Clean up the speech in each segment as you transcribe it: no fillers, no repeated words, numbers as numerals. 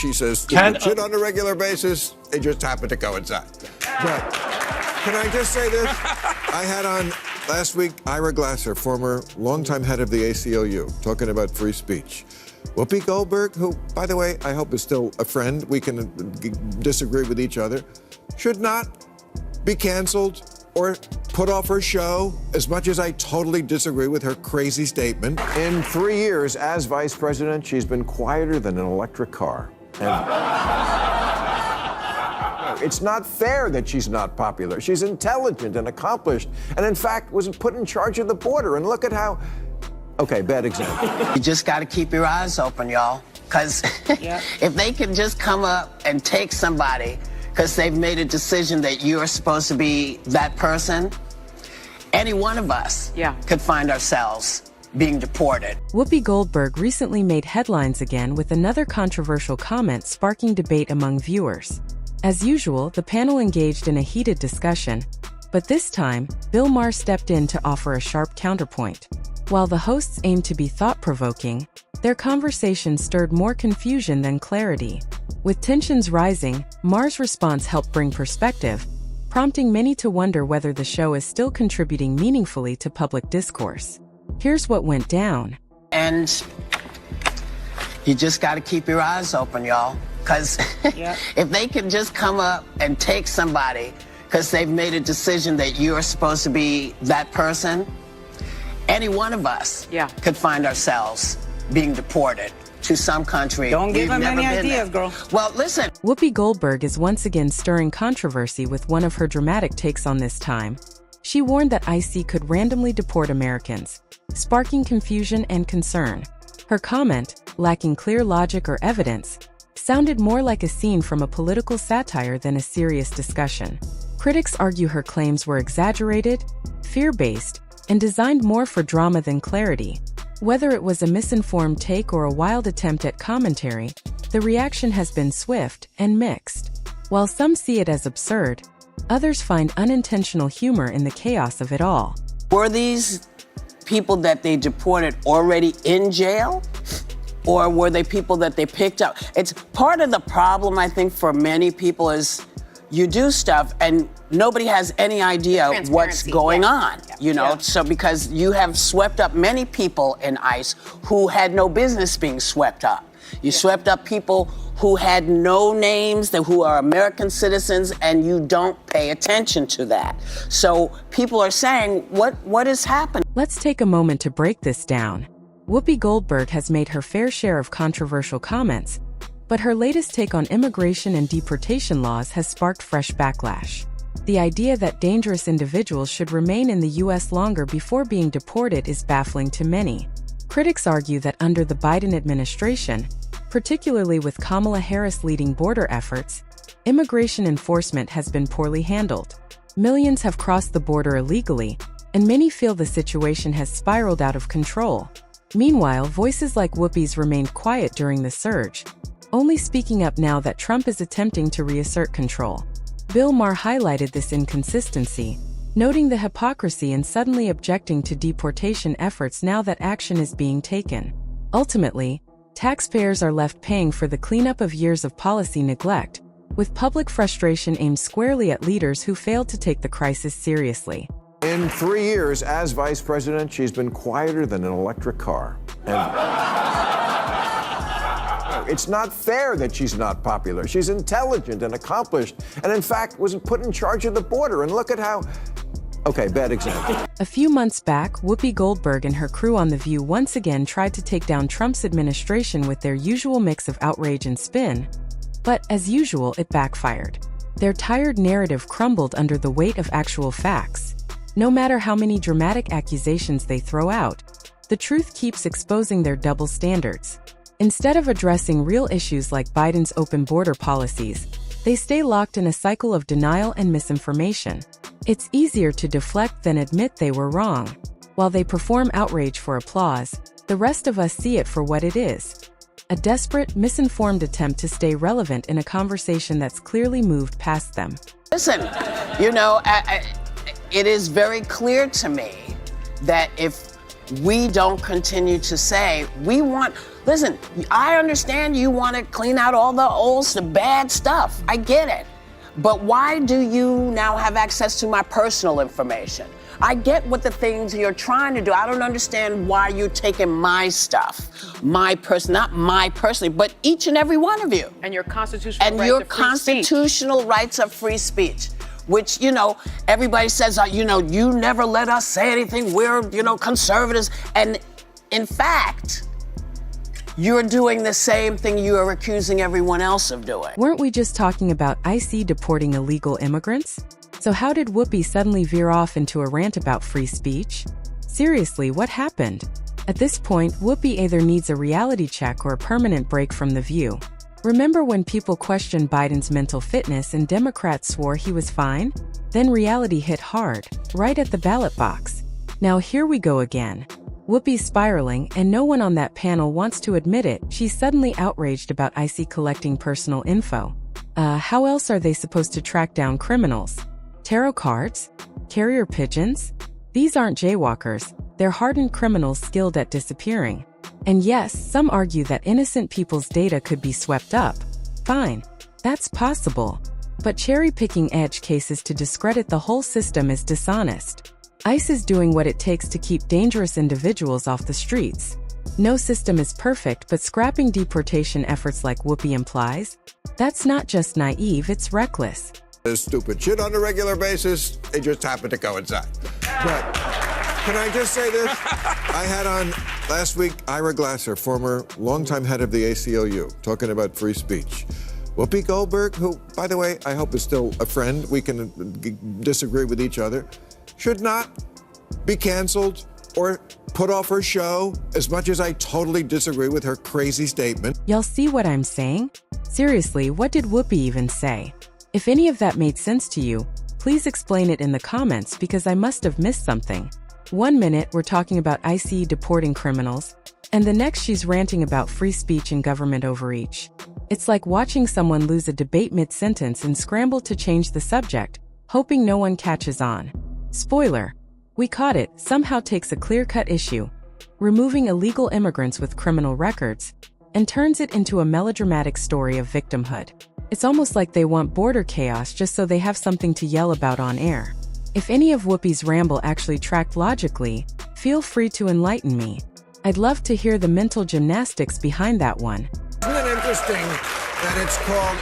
She says shit on a regular basis. They just happen to coincide. But can I just say this? I had on last week Ira Glasser, former longtime head of the ACLU, talking about free speech. Whoopi Goldberg, who, by the way, I hope is still a friend. We can disagree with each other. Should not be canceled or put off her show, as much as I totally disagree with her crazy statement. In 3 years as vice president, she's been quieter than an electric car. And it's not fair that she's not popular. She's intelligent and accomplished, and in fact was put in charge of the border. And look at how, okay, bad example. You just got to keep your eyes open, y'all, because if they can just come up and take somebody because they've made a decision that you're supposed to be that person, any one of us could find ourselves being deported. Whoopi Goldberg recently made headlines again with another controversial comment sparking debate among viewers. As usual, the panel engaged in a heated discussion, but this time, Bill Maher stepped in to offer a sharp counterpoint. While the hosts aimed to be thought-provoking, their conversation stirred more confusion than clarity. With tensions rising, Maher's response helped bring perspective, prompting many to wonder whether the show is still contributing meaningfully to public discourse. Here's what went down. And you just got to keep your eyes open, y'all, because if they can just come up and take somebody because they've made a decision that you're supposed to be that person, any one of us could find ourselves being deported to some country. Don't give them any ideas, girl. Well, listen. Whoopi Goldberg is once again stirring controversy with one of her dramatic takes on this time. She warned that ICE could randomly deport Americans, sparking confusion and concern. Her comment, lacking clear logic or evidence, sounded more like a scene from a political satire than a serious discussion. Critics argue her claims were exaggerated, fear-based, and designed more for drama than clarity. Whether it was a misinformed take or a wild attempt at commentary, the reaction has been swift and mixed. While some see it as absurd, others find unintentional humor in the chaos of it all. Were these people that they deported already in jail? Or were they people that they picked up? It's part of the problem, I think, for many people is you do stuff and nobody has any idea what's going on, you know? So because you have swept up many people in ICE who had no business being swept up. You swept up people who had no names, who are American citizens, and you don't pay attention to that. So people are saying, what is happening? Let's take a moment to break this down. Whoopi Goldberg has made her fair share of controversial comments, but her latest take on immigration and deportation laws has sparked fresh backlash. The idea that dangerous individuals should remain in the U.S. longer before being deported is baffling to many. Critics argue that under the Biden administration, particularly with Kamala Harris leading border efforts, immigration enforcement has been poorly handled. Millions have crossed the border illegally, and many feel the situation has spiraled out of control. Meanwhile, voices like Whoopi's remained quiet during the surge, only speaking up now that Trump is attempting to reassert control. Bill Maher highlighted this inconsistency, noting the hypocrisy in suddenly objecting to deportation efforts now that action is being taken. Ultimately, taxpayers are left paying for the cleanup of years of policy neglect, with public frustration aimed squarely at leaders who failed to take the crisis seriously. In 3 years as vice president, she's been quieter than an electric car. And it's not fair that she's not popular. She's intelligent and accomplished, and in fact was put in charge of the border. And look at how, okay, bad example. A few months back, Whoopi Goldberg and her crew on The View once again tried to take down Trump's administration with their usual mix of outrage and spin. But as usual, it backfired. Their tired narrative crumbled under the weight of actual facts. No matter how many dramatic accusations they throw out, the truth keeps exposing their double standards. Instead of addressing real issues like Biden's open border policies, they stay locked in a cycle of denial and misinformation. It's easier to deflect than admit they were wrong. While they perform outrage for applause, the rest of us see it for what it is: a desperate, misinformed attempt to stay relevant in a conversation that's clearly moved past them. Listen, you know, it is very clear to me that if we don't continue to say, listen, I understand you want to clean out all the bad stuff. I get it. But why do you now have access to my personal information? I get what the things you're trying to do. I don't understand why you're taking my stuff, not my personally, but each and every one of you. And your constitutional rights of free speech. Which, everybody says, you never let us say anything. We're, conservatives. And in fact, you're doing the same thing you are accusing everyone else of doing. Weren't we just talking about IC deporting illegal immigrants? So how did Whoopi suddenly veer off into a rant about free speech? Seriously, what happened? At this point, Whoopi either needs a reality check or a permanent break from The View. Remember when people questioned Biden's mental fitness and Democrats swore he was fine? Then reality hit hard, right at the ballot box. Now here we go again. Whoopi's spiraling, and no one on that panel wants to admit it. She's suddenly outraged about IC collecting personal info. How else are they supposed to track down criminals? Tarot cards? Carrier pigeons? These aren't jaywalkers, they're hardened criminals skilled at disappearing. And yes, some argue that innocent people's data could be swept up. Fine, that's possible. But cherry-picking edge cases to discredit the whole system is dishonest. ICE is doing what it takes to keep dangerous individuals off the streets. No system is perfect, but scrapping deportation efforts like Whoopi implies, that's not just naive, it's reckless. This stupid shit on a regular basis, they just happen to coincide. But can I just say this? I had on last week Ira Glasser, former longtime head of the ACLU, talking about free speech. Whoopi Goldberg, who, by the way, I hope is still a friend, we can disagree with each other, should not be canceled or put off her show, as much as I totally disagree with her crazy statement. Y'all see what I'm saying? Seriously, what did Whoopi even say? If any of that made sense to you, please explain it in the comments because I must have missed something. 1 minute we're talking about ICE deporting criminals, and the next she's ranting about free speech and government overreach. It's like watching someone lose a debate mid-sentence and scramble to change the subject, hoping no one catches on. Spoiler, we caught it, somehow takes a clear-cut issue, removing illegal immigrants with criminal records, and turns it into a melodramatic story of victimhood. It's almost like they want border chaos just so they have something to yell about on air. If any of Whoopi's ramble actually tracked logically, feel free to enlighten me. I'd love to hear the mental gymnastics behind that one. Isn't it interesting that it's called,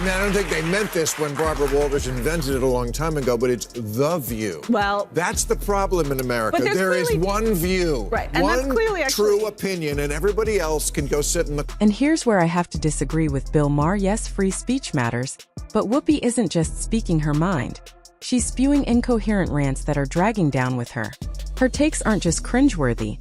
I don't think they meant this when Barbara Walters invented it a long time ago, but it's The View. Well, that's the problem in America. But there is one view, right, and one that's clearly true opinion, and everybody else can go sit in the... And here's where I have to disagree with Bill Maher. Yes, free speech matters, but Whoopi isn't just speaking her mind. She's spewing incoherent rants that are dragging down with her. Her takes aren't just cringeworthy,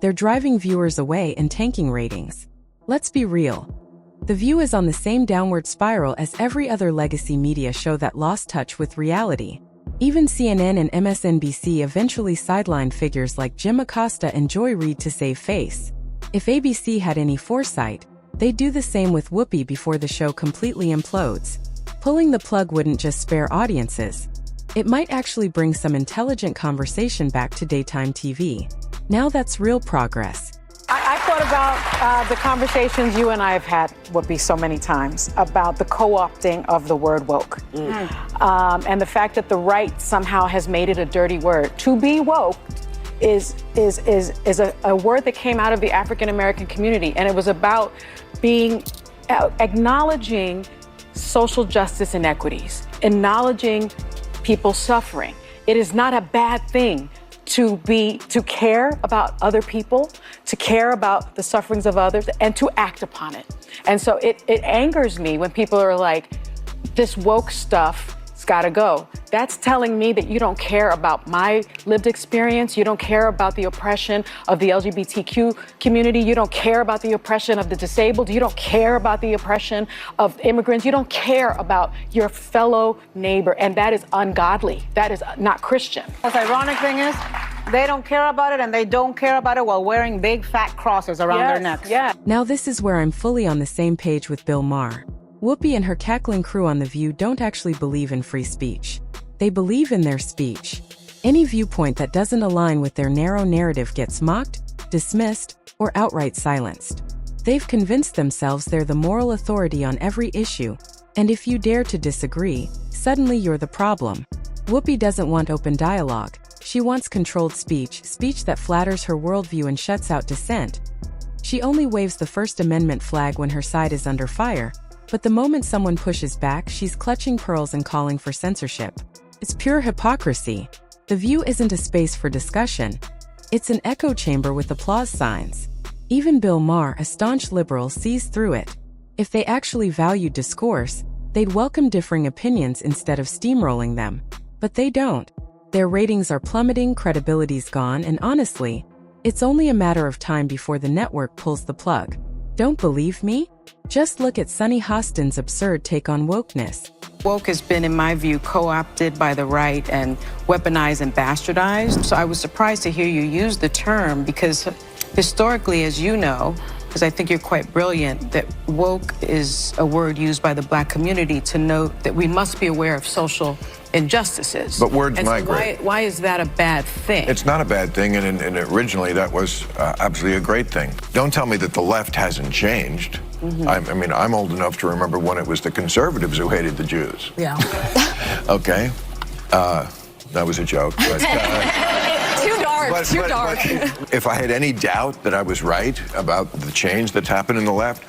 they're driving viewers away and tanking ratings. Let's be real. The View is on the same downward spiral as every other legacy media show that lost touch with reality. Even CNN and MSNBC eventually sidelined figures like Jim Acosta and Joy Reid to save face. If ABC had any foresight, they'd do the same with Whoopi before the show completely implodes. Pulling the plug wouldn't just spare audiences. It might actually bring some intelligent conversation back to daytime TV. Now that's real progress. I thought about the conversations you and I have had, Whoopi, so many times about the co-opting of the word woke. And the fact that the right somehow has made it a dirty word. To be woke is a word that came out of the African American community, and it was about acknowledging social justice inequities, acknowledging people suffering. It is not a bad thing to care about other people, to care about the sufferings of others, and to act upon it. And so it angers me when people are like, this woke stuff, it's gotta go. That's telling me that you don't care about my lived experience, you don't care about the oppression of the LGBTQ community, you don't care about the oppression of the disabled, you don't care about the oppression of immigrants, you don't care about your fellow neighbor, and that is ungodly. That is not Christian. The ironic thing is, they don't care about it, and they don't care about it while wearing big fat crosses around their necks. Yeah. Now this is where I'm fully on the same page with Bill Maher. Whoopi and her cackling crew on The View don't actually believe in free speech. They believe in their speech. Any viewpoint that doesn't align with their narrow narrative gets mocked, dismissed, or outright silenced. They've convinced themselves they're the moral authority on every issue, and if you dare to disagree, suddenly you're the problem. Whoopi doesn't want open dialogue. She wants controlled speech that flatters her worldview and shuts out dissent. She only waves the First Amendment flag when her side is under fire, but the moment someone pushes back, she's clutching pearls and calling for censorship. It's pure hypocrisy. The View isn't a space for discussion. It's an echo chamber with applause signs. Even Bill Maher, a staunch liberal, sees through it. If they actually valued discourse, they'd welcome differing opinions instead of steamrolling them. But they don't. Their ratings are plummeting, credibility's gone, and honestly, it's only a matter of time before the network pulls the plug. Don't believe me? Just look at Sunny Hostin's absurd take on wokeness. Woke has been, in my view, co-opted by the right and weaponized and bastardized. So I was surprised to hear you use the term because historically, as you know, because I think you're quite brilliant, that woke is a word used by the Black community to note that we must be aware of social injustices. But words and so migrate. why is that a bad thing? It's not a bad thing, and originally that was absolutely a great thing. Don't tell me that the left hasn't changed. I mean, I'm old enough to remember when it was the conservatives who hated the Jews. Yeah. Okay. That was a joke. But, Too dark. But if I had any doubt that I was right about the change that's happened in the left,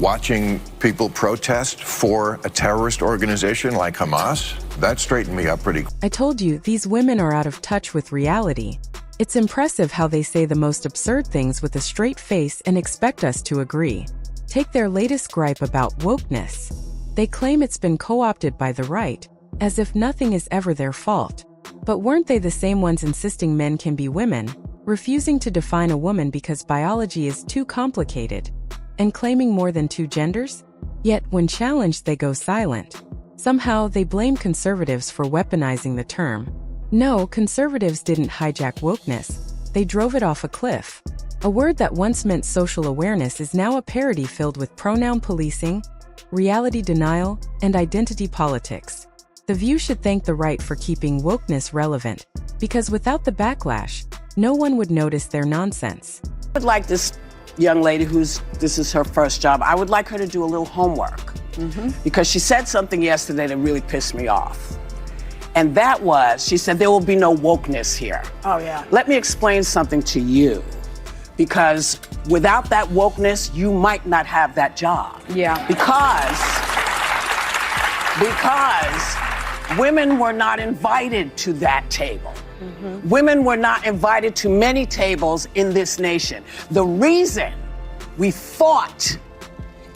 watching people protest for a terrorist organization like Hamas, that straightened me up pretty. I told you, these women are out of touch with reality. It's impressive how they say the most absurd things with a straight face and expect us to agree. Take their latest gripe about wokeness. They claim it's been co-opted by the right, as if nothing is ever their fault. But weren't they the same ones insisting men can be women, refusing to define a woman because biology is too complicated, and claiming more than two genders? Yet, when challenged, they go silent. Somehow, they blame conservatives for weaponizing the term. No, conservatives didn't hijack wokeness. They drove it off a cliff. A word that once meant social awareness is now a parody filled with pronoun policing, reality denial, and identity politics. The View should thank the right for keeping wokeness relevant, because without the backlash, no one would notice their nonsense. I would like this young lady this is her first job, I would like her to do a little homework. Because she said something yesterday that really pissed me off. And that was, she said, there will be no wokeness here. Oh, yeah. Let me explain something to you. Because without that wokeness, you might not have that job. Yeah. Because women were not invited to that table. Women were not invited to many tables in this nation. The reason we fought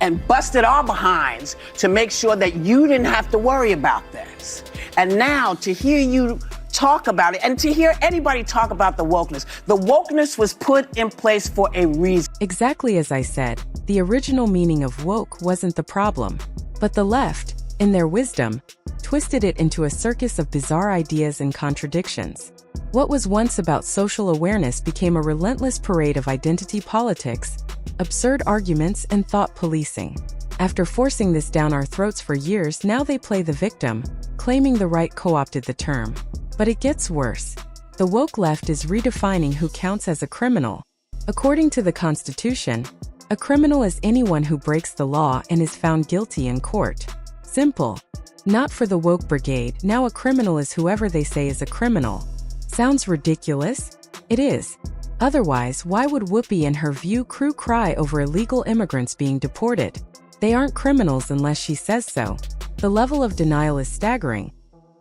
and busted our behinds to make sure that you didn't have to worry about this. And now to hear you talk about it and to hear anybody talk about the wokeness was put in place for a reason. Exactly as I said, the original meaning of woke wasn't the problem. But the left, in their wisdom, twisted it into a circus of bizarre ideas and contradictions. What was once about social awareness became a relentless parade of identity politics, absurd arguments, and thought policing. After forcing this down our throats for years, now they play the victim, claiming the right co-opted the term. But it gets worse. The woke left is redefining who counts as a criminal. According to the Constitution, a criminal is anyone who breaks the law and is found guilty in court. Simple. Not for the woke brigade, now a criminal is whoever they say is a criminal. Sounds ridiculous? It is. Otherwise, why would Whoopi and her View crew cry over illegal immigrants being deported? They aren't criminals unless she says so. The level of denial is staggering.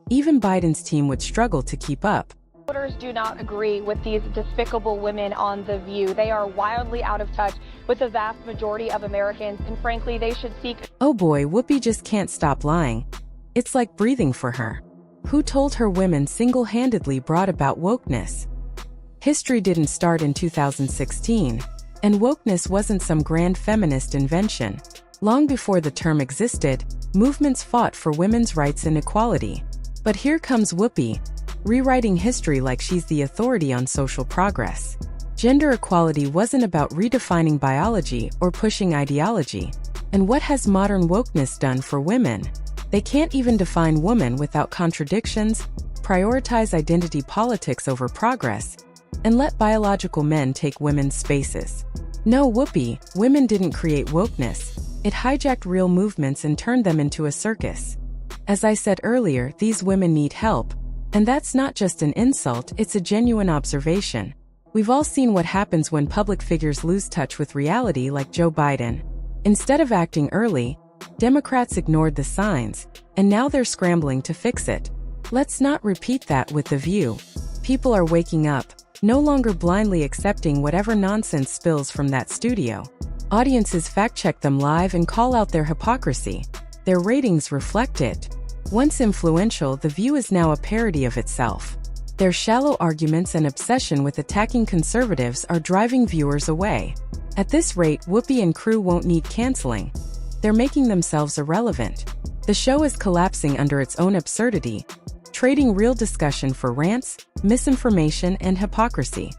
Even Biden's team would struggle to keep up. Voters do not agree with these despicable women on The View. They are wildly out of touch with the vast majority of Americans, and frankly, they should seek... Oh boy, Whoopi just can't stop lying. It's like breathing for her. Who told her women single-handedly brought about wokeness? History didn't start in 2016, and wokeness wasn't some grand feminist invention. Long before the term existed, movements fought for women's rights and equality. But here comes Whoopi, rewriting history like she's the authority on social progress. Gender equality wasn't about redefining biology or pushing ideology. And what has modern wokeness done for women? They can't even define woman without contradictions, prioritize identity politics over progress and let biological men take women's spaces. No, Whoopi, women didn't create wokeness. It hijacked real movements and turned them into a circus. As I said earlier, these women need help, and that's not just an insult, it's a genuine observation. We've all seen what happens when public figures lose touch with reality, like Joe Biden. Instead of acting early, Democrats ignored the signs, and now they're scrambling to fix it. Let's not repeat that with The View. People are waking up, no longer blindly accepting whatever nonsense spills from that studio. Audiences fact-check them live and call out their hypocrisy. Their ratings reflect it. Once influential, The View is now a parody of itself. Their shallow arguments and obsession with attacking conservatives are driving viewers away. At this rate, Whoopi and crew won't need canceling. They're making themselves irrelevant. The show is collapsing under its own absurdity, trading real discussion for rants, misinformation, and hypocrisy.